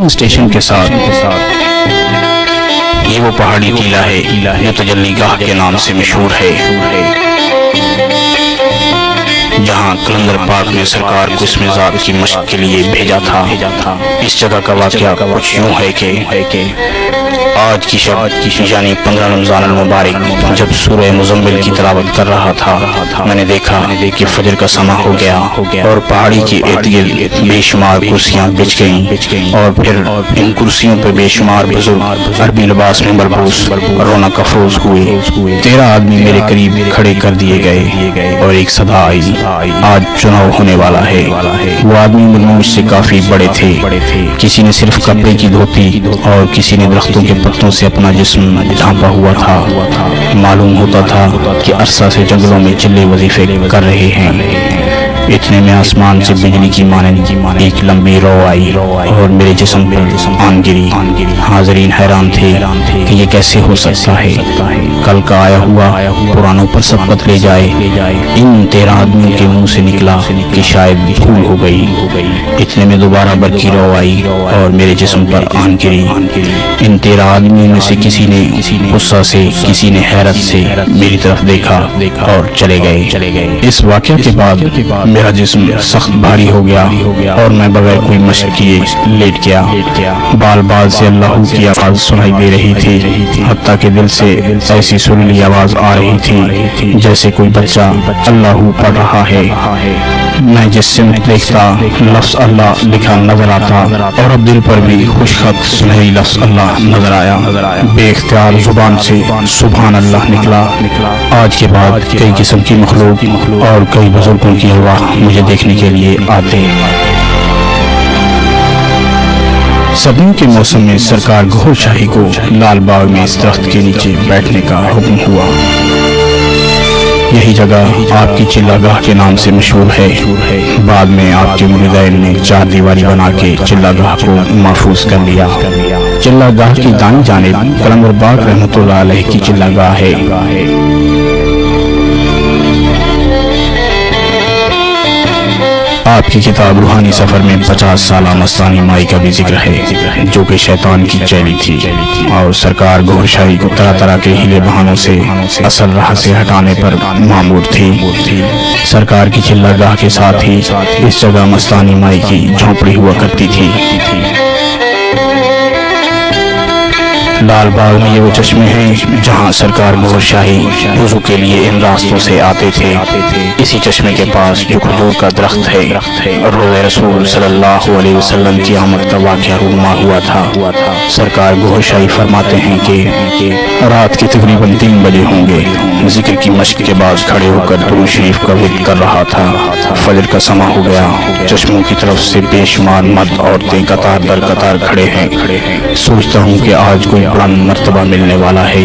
Station کے ساتھ یہ وہ پہاڑی ٹیلا ہے جو تجلی گاہ کے نام سے مشہور ہے، جہاں کلندر پاک نے سرکار کو اس مزاج کی مشق کے لیے بھیجا تھا۔ اس جگہ کا واقعہ کچھ یوں ہے کہ آج کی شب یعنی 15 رمضان المبارک جب سورہ مزمل کی تلاوت کر رہا تھا، میں نے دیکھا کہ فجر کا سماں ہو گیا اور پہاڑی کے ارد گرد بے شمار کرسیاں بچھ گئیں، اور پھر ان کرسیوں پہ بے شمار بزرگ عربی لباس میں ملبوس رونق افروز ہوئے۔ 13 آدمی میرے قریب کھڑے کر دیے گئے اور ایک صدا آئی، آج چناؤ ہونے والا ہے۔ وہ آدمی مجھ سے کافی بڑے تھے، کسی نے صرف کپڑے کی دھوتی اور کسی نے درختوں کے پتوں سے اپنا جسم ڈھانپا ہوا تھا۔ معلوم ہوتا تھا کہ عرصہ سے جنگلوں میں چلے وظیفے کر رہے ہیں۔ اتنے میں آسمان سے بجلی کی مانند ایک لمبی رو آئی اور میرے جسم پر آن گری۔ حاضرین حیران تھے کہ یہ کیسے ہو سکتا ہے، کل کا آیا ہوا پرانوں پر سبقت لے جائے۔ ان 13 آدمیوں کے منہ سے نکلا کہ شاید بھول ہو گئی۔ اتنے میں دوبارہ برقی رو آئی اور میرے جسم پر آن گری۔ ان 13 آدمیوں میں سے کسی نے غصہ سے، کسی نے حیرت سے میری طرف دیکھا اور چلے گئے۔ اس واقعہ کے بعد میرا جسم سخت بھاری ہو گیا اور میں بغیر کوئی مشق کیے لیٹ گیا۔ بال بال سے اللہ کی آواز سنائی دے رہی تھی، حتیٰ کہ دل سے ایسی سریلی آواز آ رہی تھی جیسے کوئی بچہ اللہ پڑھ رہا ہے۔ میں جس سمت دیکھتا لفظ اللہ لکھا نظر آتا اور اب دل پر بھی خوشخط سنہری لفظ اللہ نظر آیا۔ بے اختیار زبان سے سبحان اللہ نکلا۔ آج کے بعد کئی قسم کی مخلوق اور کئی بزرگوں کی ارواح مجھے دیکھنے کے لیے آتے۔ سردیوں کے موسم میں سرکار گہر شاہی کو لال باغ میں اس درخت کے نیچے بیٹھنے کا حکم ہوا۔ یہی جگہ آپ کی چلہ گاہ کے نام سے مشہور ہے۔ بعد میں آپ کے مریدین نے 4 دیواری بنا کے چلہ گاہ کو محفوظ کر لیا۔ چلہ گاہ کی دائیں جانب کلندر باغ رحمۃ اللہ علیہ کی چلہ گاہ ہے۔ آپ کی کتاب روحانی سفر میں 50 سالہ مستانی مائی کا بھی ذکر ہے، جو کہ شیطان کی چیلی تھی اور سرکار گہر شاہی کو طرح طرح کے ہیلے بہانوں سے اصل راہ سے ہٹانے پر مامور تھی۔ سرکار کی چلہ گاہ کے ساتھ ہی اس جگہ مستانی مائی کی جھونپڑی ہوا کرتی تھی۔ لال باغ میں یہ وہ چشمے ہیں جہاں سرکار گہر شاہی وضو کے لیے ان راستوں سے آتے تھے۔ اسی چشمے کے پاس جو کھجور کا درخت ہے، روضہ رسول صلی اللہ علیہ وسلم کی آمد کا واقعہ رونما ہوا تھا۔ سرکار گہر شاہی فرماتے ہیں کہ رات کے تقریباً 3 بجے ہوں گے، ذکر کی مشق کے بعد کھڑے ہو کر درود شریف کا ورد کر رہا تھا۔ فجر کا سماں ہو گیا، چشموں کی طرف سے بے شمار مرد عورتیں قطار در قطار کھڑے ہیں۔ سوچتا ہوں کہ آج کوئی بڑا مرتبہ ملنے والا ہے،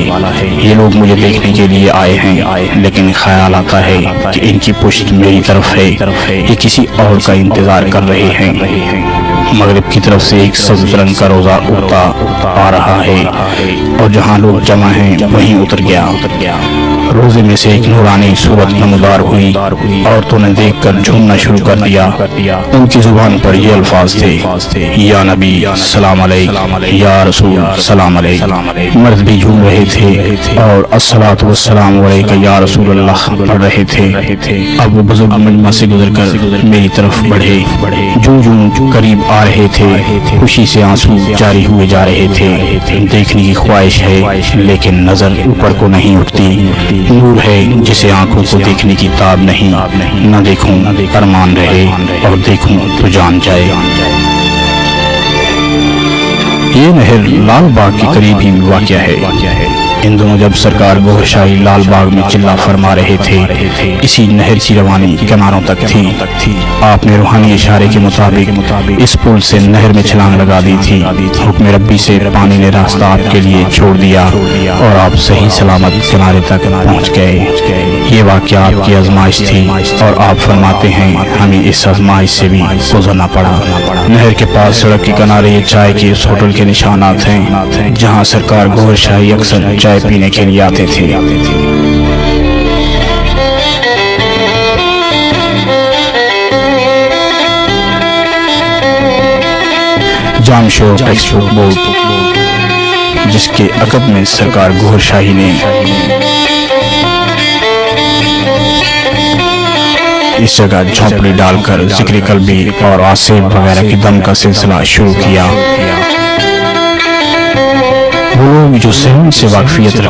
یہ لوگ مجھے دیکھنے کے لیے آئے ہیں، لیکن خیال آتا ہے کہ ان کی پشت میری طرف ہے، یہ کسی اور کا انتظار کر رہے ہیں۔ مغرب کی طرف سے ایک سبز رنگ کا روزہ اڑتا آ رہا ہے اور جہاں لوگ جمع ہیں وہیں اتر گیا۔ روزے میں سے ایک نورانی صورت نمودار ہوئی، عورتوں نے دیکھ کر جھومنا شروع کر دیا۔ ان کی زبان پر یہ الفاظ تھے، یا نبی سلام علیک، یا رسول سلام علیک۔ مرد بھی جھوم رہے تھے اور الصلاۃ والسلام علیک یا رسول اللہ پڑھ رہے تھے۔ اب وہ بزرگ مجمع سے گزر کر میری طرف بڑھے، جو قریب آ رہے تھے خوشی سے آنسو جاری ہوئے جا رہے تھے۔ دیکھنے کی خواہش ہے لیکن نظر اوپر کو نہیں اٹھتی۔ نور ہے جسے آنکھوں کو دیکھنے کی تاب نہیں، نہ دیکھوں ارمان رہے اور دیکھوں تو جان جائے۔ یہ نہر لال باغ کے قریب ہی واقع ہے۔ ان دنوں جب سرکار گہر شاہی لال باغ میں چلہ فرما رہے تھے، اسی نہر کی روانی کناروں تک تھی۔ آپ نے روحانی اشارے کے مطابق اس پل سے نہر میں چھلانگ لگا دی تھی۔ حکم ربی سے پانی نے راستہ آپ کے لیے چھوڑ دیا اور آپ صحیح سلامت کنارے تک پہنچ گئے۔ یہ واقعہ آپ کی آزمائش تھی اور آپ فرماتے ہیں ہمیں اس آزمائش سے بھی گزرنا پڑا۔ نہر کے پاس سڑک کے کنارے یہ چائے کے اس ہوٹل کے نشانات ہیں جہاں سرکار گہر شاہی اکثر چائے پینے کے لیے آتے تھے۔ جامشور ٹیکسٹ بک بورڈ، جس کے عقب میں سرکار گوھر شاہی نے اس جگہ جھونپڑی ڈال کر ذکر قلبی اور آصف وغیرہ کی دم کا سلسلہ شروع کیا۔ وہ لوگ جو صحیح سے واقفیت